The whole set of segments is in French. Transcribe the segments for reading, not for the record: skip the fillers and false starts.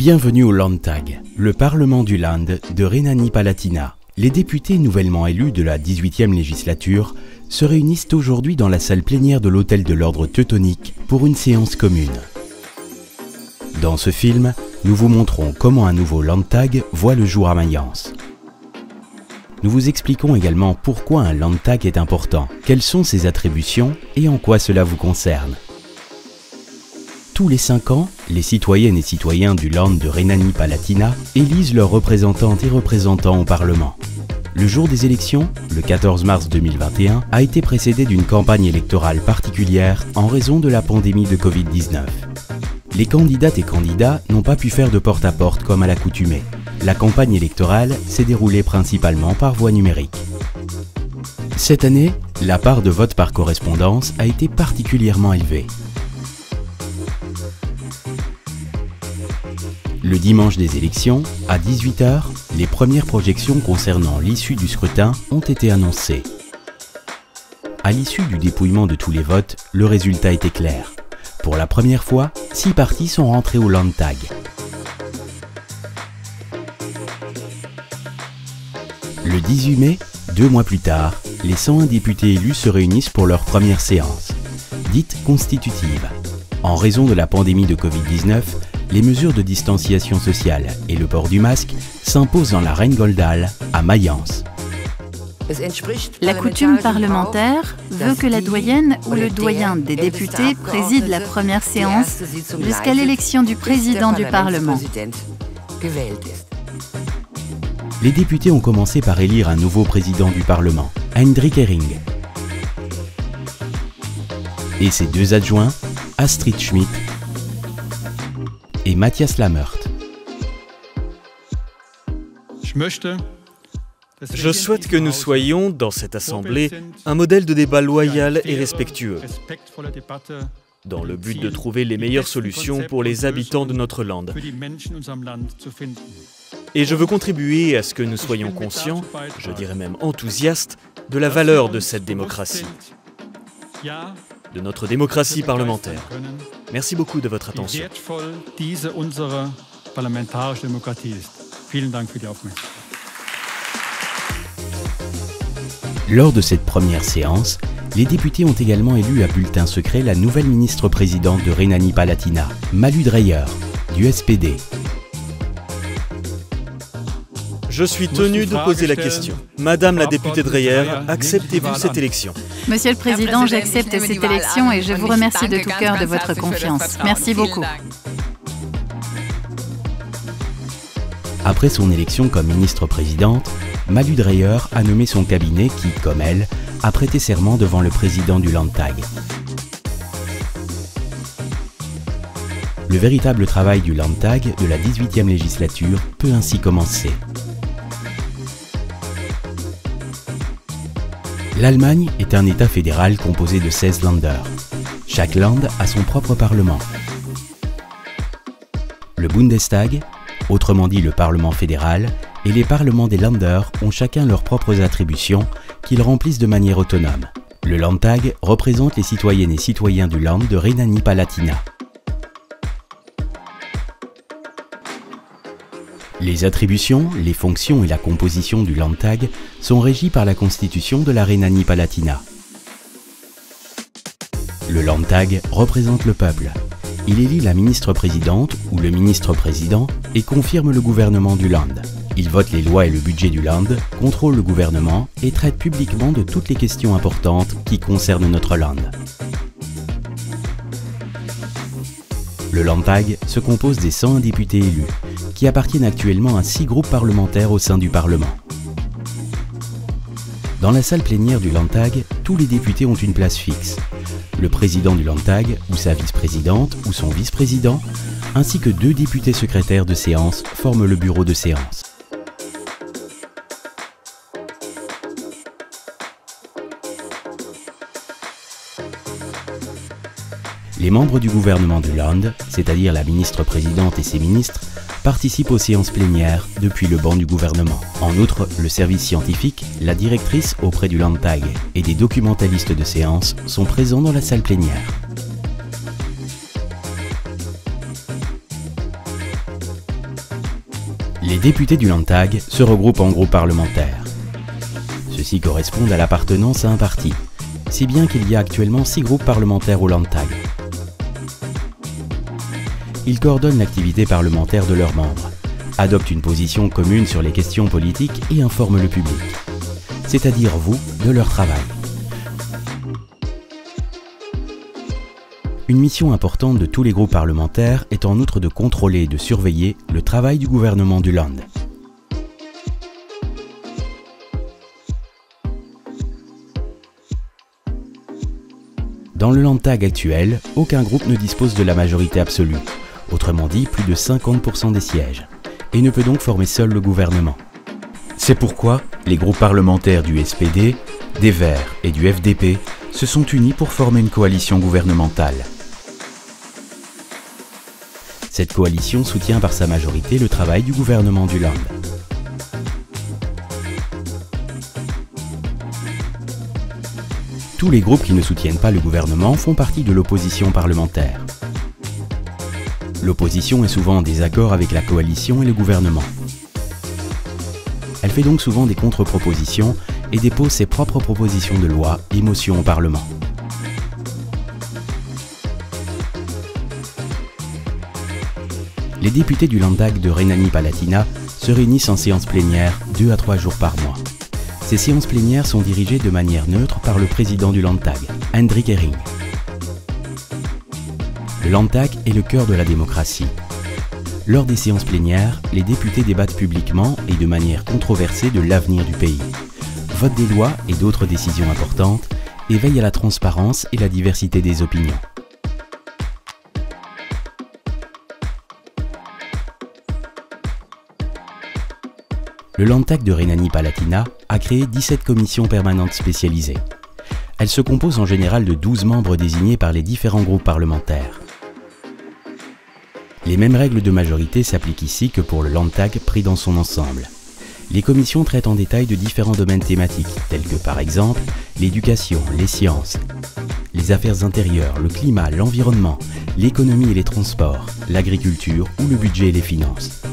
Bienvenue au Landtag, le Parlement du Land de Rhénanie-Palatinat. Les députés nouvellement élus de la 18e législature se réunissent aujourd'hui dans la salle plénière de l'Hôtel de l'Ordre Teutonique pour une séance commune. Dans ce film, nous vous montrons comment un nouveau Landtag voit le jour à Mayence. Nous vous expliquons également pourquoi un Landtag est important, quelles sont ses attributions et en quoi cela vous concerne. Tous les 5 ans, les citoyennes et citoyens du Land de Rhénanie-Palatinat élisent leurs représentantes et représentants au Parlement. Le jour des élections, le 14 mars 2021, a été précédé d'une campagne électorale particulière en raison de la pandémie de Covid-19. Les candidates et candidats n'ont pas pu faire de porte-à-porte comme à l'accoutumée. La campagne électorale s'est déroulée principalement par voie numérique. Cette année, la part de vote par correspondance a été particulièrement élevée. Le dimanche des élections, à 18 h, les premières projections concernant l'issue du scrutin ont été annoncées. À l'issue du dépouillement de tous les votes, le résultat était clair. Pour la première fois, 6 partis sont rentrés au Landtag. Le 18 mai, 2 mois plus tard, les 101 députés élus se réunissent pour leur première séance, dite constitutive. En raison de la pandémie de Covid-19, les mesures de distanciation sociale et le port du masque s'imposent dans la Rheingoldhalle à Mayence. La coutume parlementaire veut que la doyenne ou le doyen des députés préside la première séance jusqu'à l'élection du président du Parlement. Les députés ont commencé par élire un nouveau président du Parlement, Hendrik Ehring, et ses 2 adjoints, Astrid Schmidt et Matthias Lammert. Je souhaite que nous soyons, dans cette assemblée, un modèle de débat loyal et respectueux, dans le but de trouver les meilleures solutions pour les habitants de notre land. Et je veux contribuer à ce que nous soyons conscients, je dirais même enthousiastes, de la valeur de cette démocratie, de notre démocratie parlementaire. Merci beaucoup de votre attention. Lors de cette première séance, les députés ont également élu à bulletin secret la nouvelle ministre-présidente de Rhénanie-Palatinat, Malu Dreyer, du SPD. Je suis tenu de poser la question. Madame la députée Dreyer, acceptez-vous cette élection? Monsieur le Président, j'accepte cette élection et je vous remercie de tout cœur de votre confiance. Merci beaucoup. Après son élection comme ministre-présidente, Malu Dreyer a nommé son cabinet qui, comme elle, a prêté serment devant le président du Landtag. Le véritable travail du Landtag de la 18e législature peut ainsi commencer. L'Allemagne est un État fédéral composé de 16 Länder. Chaque Land a son propre parlement. Le Bundestag, autrement dit le Parlement fédéral, et les parlements des Länder ont chacun leurs propres attributions qu'ils remplissent de manière autonome. Le Landtag représente les citoyennes et citoyens du Land de Rhénanie-Palatinat. Les attributions, les fonctions et la composition du Landtag sont régies par la Constitution de la Rhénanie-Palatinat. Le Landtag représente le peuple. Il élit la ministre-présidente ou le ministre-président et confirme le gouvernement du Land. Il vote les lois et le budget du Land, contrôle le gouvernement et traite publiquement de toutes les questions importantes qui concernent notre Land. Le Landtag se compose des 101 députés élus, qui appartiennent actuellement à 6 groupes parlementaires au sein du Parlement. Dans la salle plénière du Landtag, tous les députés ont une place fixe. Le président du Landtag, ou sa vice-présidente, ou son vice-président, ainsi que 2 députés secrétaires de séance forment le bureau de séance. Les membres du gouvernement du Land, c'est-à-dire la ministre-présidente et ses ministres, participent aux séances plénières depuis le banc du gouvernement. En outre, le service scientifique, la directrice auprès du Landtag et des documentalistes de séance sont présents dans la salle plénière. Les députés du Landtag se regroupent en groupes parlementaires. Ceux-ci correspondent à l'appartenance à un parti, si bien qu'il y a actuellement 6 groupes parlementaires au Landtag. Ils coordonnent l'activité parlementaire de leurs membres, adoptent une position commune sur les questions politiques et informent le public, c'est-à-dire vous, de leur travail. Une mission importante de tous les groupes parlementaires est en outre de contrôler et de surveiller le travail du gouvernement du Land. Dans le Landtag actuel, aucun groupe ne dispose de la majorité absolue, autrement dit plus de 50% des sièges, et ne peut donc former seul le gouvernement. C'est pourquoi les groupes parlementaires du SPD, des Verts et du FDP se sont unis pour former une coalition gouvernementale. Cette coalition soutient par sa majorité le travail du gouvernement du Land. Tous les groupes qui ne soutiennent pas le gouvernement font partie de l'opposition parlementaire. L'opposition est souvent en désaccord avec la coalition et le gouvernement. Elle fait donc souvent des contre-propositions et dépose ses propres propositions de loi et motions au Parlement. Les députés du Landtag de Rhénanie-Palatinat se réunissent en séance plénière 2 à 3 jours par mois. Ces séances plénières sont dirigées de manière neutre par le président du Landtag, Hendrik Ehring. Le Landtag est le cœur de la démocratie. Lors des séances plénières, les députés débattent publiquement et de manière controversée de l'avenir du pays, votent des lois et d'autres décisions importantes et veillent à la transparence et la diversité des opinions. Le Landtag de Rhénanie-Palatinat a créé 17 commissions permanentes spécialisées. Elles se composent en général de 12 membres désignés par les différents groupes parlementaires. Les mêmes règles de majorité s'appliquent ici que pour le Landtag pris dans son ensemble. Les commissions traitent en détail de différents domaines thématiques, tels que par exemple l'éducation, les sciences, les affaires intérieures, le climat, l'environnement, l'économie et les transports, l'agriculture ou le budget et les finances.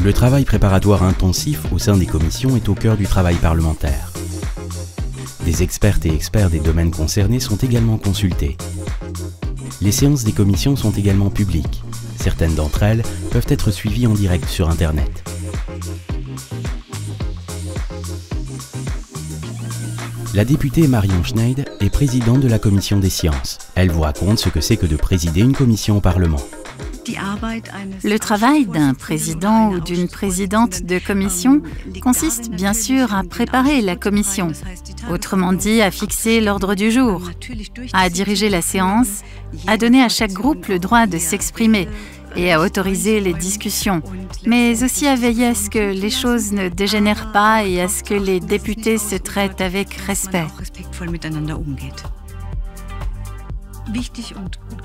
Le travail préparatoire intensif au sein des commissions est au cœur du travail parlementaire. Des expertes et experts des domaines concernés sont également consultés. Les séances des commissions sont également publiques. Certaines d'entre elles peuvent être suivies en direct sur Internet. La députée Marion Schneid est présidente de la commission des sciences. Elle vous raconte ce que c'est que de présider une commission au Parlement. Le travail d'un président ou d'une présidente de commission consiste bien sûr à préparer la commission, autrement dit à fixer l'ordre du jour, à diriger la séance, à donner à chaque groupe le droit de s'exprimer et à autoriser les discussions, mais aussi à veiller à ce que les choses ne dégénèrent pas et à ce que les députés se traitent avec respect.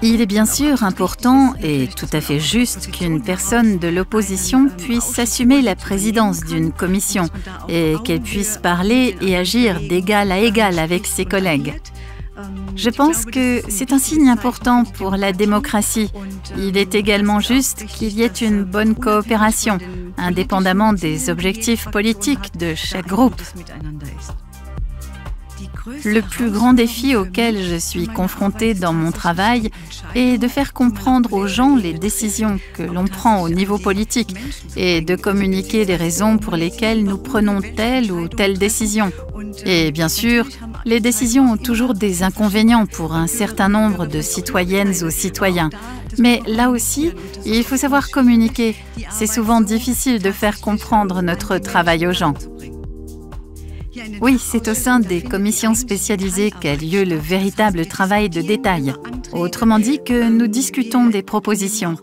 Il est bien sûr important et tout à fait juste qu'une personne de l'opposition puisse assumer la présidence d'une commission et qu'elle puisse parler et agir d'égal à égal avec ses collègues. Je pense que c'est un signe important pour la démocratie. Il est également juste qu'il y ait une bonne coopération, indépendamment des objectifs politiques de chaque groupe. Le plus grand défi auquel je suis confrontée dans mon travail est de faire comprendre aux gens les décisions que l'on prend au niveau politique et de communiquer les raisons pour lesquelles nous prenons telle ou telle décision. Et bien sûr, les décisions ont toujours des inconvénients pour un certain nombre de citoyennes ou citoyens. Mais là aussi, il faut savoir communiquer. C'est souvent difficile de faire comprendre notre travail aux gens. Oui, c'est au sein des commissions spécialisées qu'a lieu le véritable travail de détail. Autrement dit que nous discutons des propositions.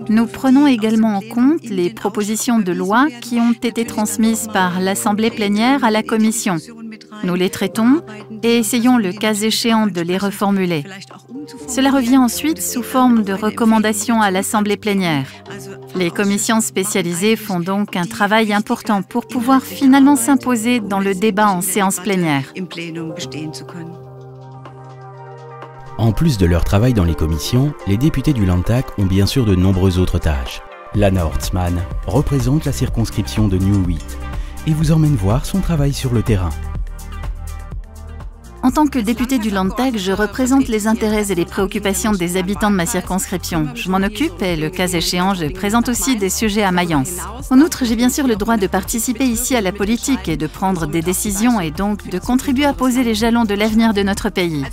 Nous prenons également en compte les propositions de loi qui ont été transmises par l'Assemblée plénière à la Commission. Nous les traitons et essayons le cas échéant de les reformuler. Cela revient ensuite sous forme de recommandations à l'Assemblée plénière. Les commissions spécialisées font donc un travail important pour pouvoir finalement s'imposer dans le débat en séance plénière. En plus de leur travail dans les commissions, les députés du Landtag ont bien sûr de nombreuses autres tâches. Lana Horstmann représente la circonscription de Nieuw-Wit et vous emmène voir son travail sur le terrain. En tant que députée du Landtag, je représente les intérêts et les préoccupations des habitants de ma circonscription. Je m'en occupe et, le cas échéant, je présente aussi des sujets à Mayence. En outre, j'ai bien sûr le droit de participer ici à la politique et de prendre des décisions et donc de contribuer à poser les jalons de l'avenir de notre pays.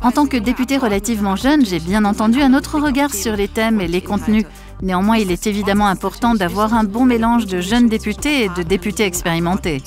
En tant que députée relativement jeune, j'ai bien entendu un autre regard sur les thèmes et les contenus. Néanmoins, il est évidemment important d'avoir un bon mélange de jeunes députés et de députés expérimentés.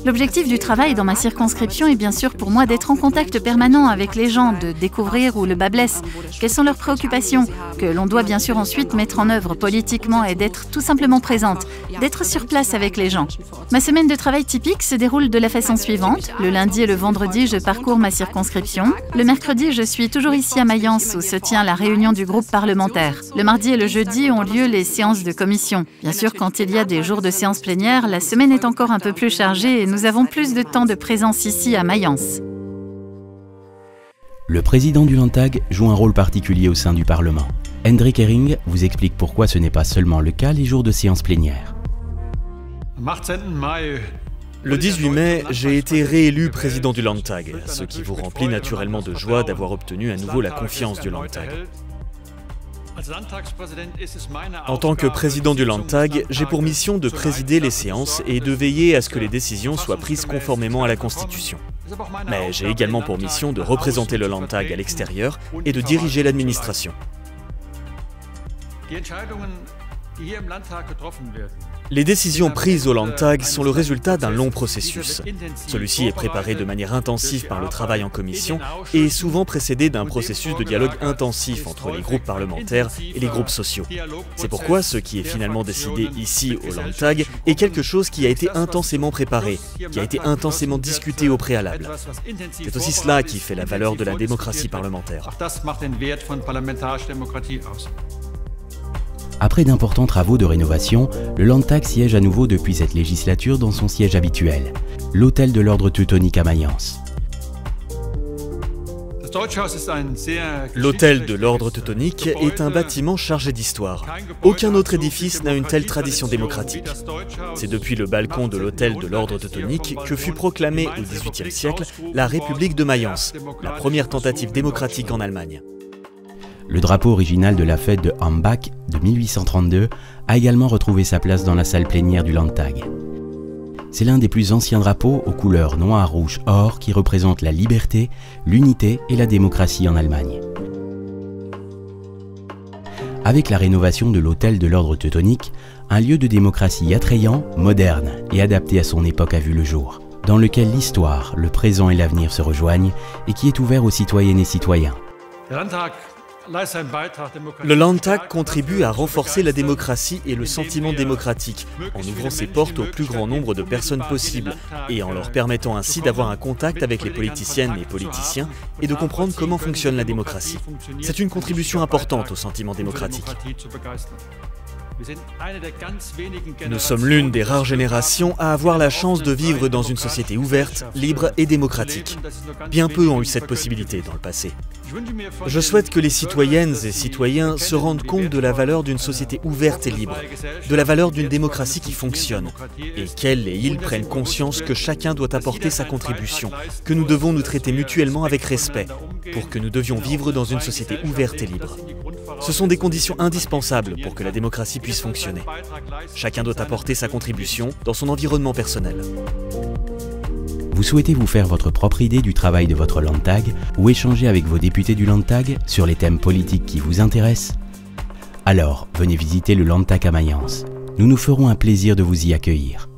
L'objectif du travail dans ma circonscription est bien sûr pour moi d'être en contact permanent avec les gens, de découvrir où le bas blesse, quelles sont leurs préoccupations, que l'on doit bien sûr ensuite mettre en œuvre politiquement et d'être tout simplement présente, d'être sur place avec les gens. Ma semaine de travail typique se déroule de la façon suivante. Le lundi et le vendredi, je parcours ma circonscription. Le mercredi, je suis toujours ici à Mayence où se tient la réunion du groupe parlementaire. Le mardi et le jeudi ont lieu les séances de commission. Bien sûr, quand il y a des jours de séances plénières, la semaine est encore un peu plus chargée et nous avons plus de temps de présence ici à Mayence. Le président du Landtag joue un rôle particulier au sein du Parlement. Hendrik Ehring vous explique pourquoi ce n'est pas seulement le cas les jours de séance plénière. Le 18 mai, j'ai été réélu président du Landtag, ce qui vous remplit naturellement de joie d'avoir obtenu à nouveau la confiance du Landtag. En tant que président du Landtag, j'ai pour mission de présider les séances et de veiller à ce que les décisions soient prises conformément à la Constitution. Mais j'ai également pour mission de représenter le Landtag à l'extérieur et de diriger l'administration. Les décisions prises au Landtag sont le résultat d'un long processus. Celui-ci est préparé de manière intensive par le travail en commission et est souvent précédé d'un processus de dialogue intensif entre les groupes parlementaires et les groupes sociaux. C'est pourquoi ce qui est finalement décidé ici au Landtag est quelque chose qui a été intensément préparé, qui a été intensément discuté au préalable. C'est aussi cela qui fait la valeur de la démocratie parlementaire. Après d'importants travaux de rénovation, le Landtag siège à nouveau depuis cette législature dans son siège habituel, l'hôtel de l'Ordre Teutonique à Mayence. L'hôtel de l'Ordre Teutonique est un bâtiment chargé d'histoire. Aucun autre édifice n'a une telle tradition démocratique. C'est depuis le balcon de l'hôtel de l'Ordre Teutonique que fut proclamée au XVIIIe siècle la République de Mayence, la première tentative démocratique en Allemagne. Le drapeau original de la fête de Hambach de 1832 a également retrouvé sa place dans la salle plénière du Landtag. C'est l'un des plus anciens drapeaux aux couleurs noir, rouge, or qui représente la liberté, l'unité et la démocratie en Allemagne. Avec la rénovation de l'hôtel de l'Ordre Teutonique, un lieu de démocratie attrayant, moderne et adapté à son époque a vu le jour, dans lequel l'histoire, le présent et l'avenir se rejoignent et qui est ouvert aux citoyennes et citoyens. Le Landtag contribue à renforcer la démocratie et le sentiment démocratique, en ouvrant ses portes au plus grand nombre de personnes possible et en leur permettant ainsi d'avoir un contact avec les politiciennes et politiciens et de comprendre comment fonctionne la démocratie. C'est une contribution importante au sentiment démocratique. Nous sommes l'une des rares générations à avoir la chance de vivre dans une société ouverte, libre et démocratique. Bien peu ont eu cette possibilité dans le passé. Je souhaite que les citoyennes et citoyens se rendent compte de la valeur d'une société ouverte et libre, de la valeur d'une démocratie qui fonctionne, et qu'elles et ils prennent conscience que chacun doit apporter sa contribution, que nous devons nous traiter mutuellement avec respect, pour que nous devions vivre dans une société ouverte et libre. Ce sont des conditions indispensables pour que la démocratie puisse fonctionner. Chacun doit apporter sa contribution dans son environnement personnel. Vous souhaitez vous faire votre propre idée du travail de votre Landtag ou échanger avec vos députés du Landtag sur les thèmes politiques qui vous intéressent? Alors, venez visiter le Landtag à Mayence. Nous nous ferons un plaisir de vous y accueillir.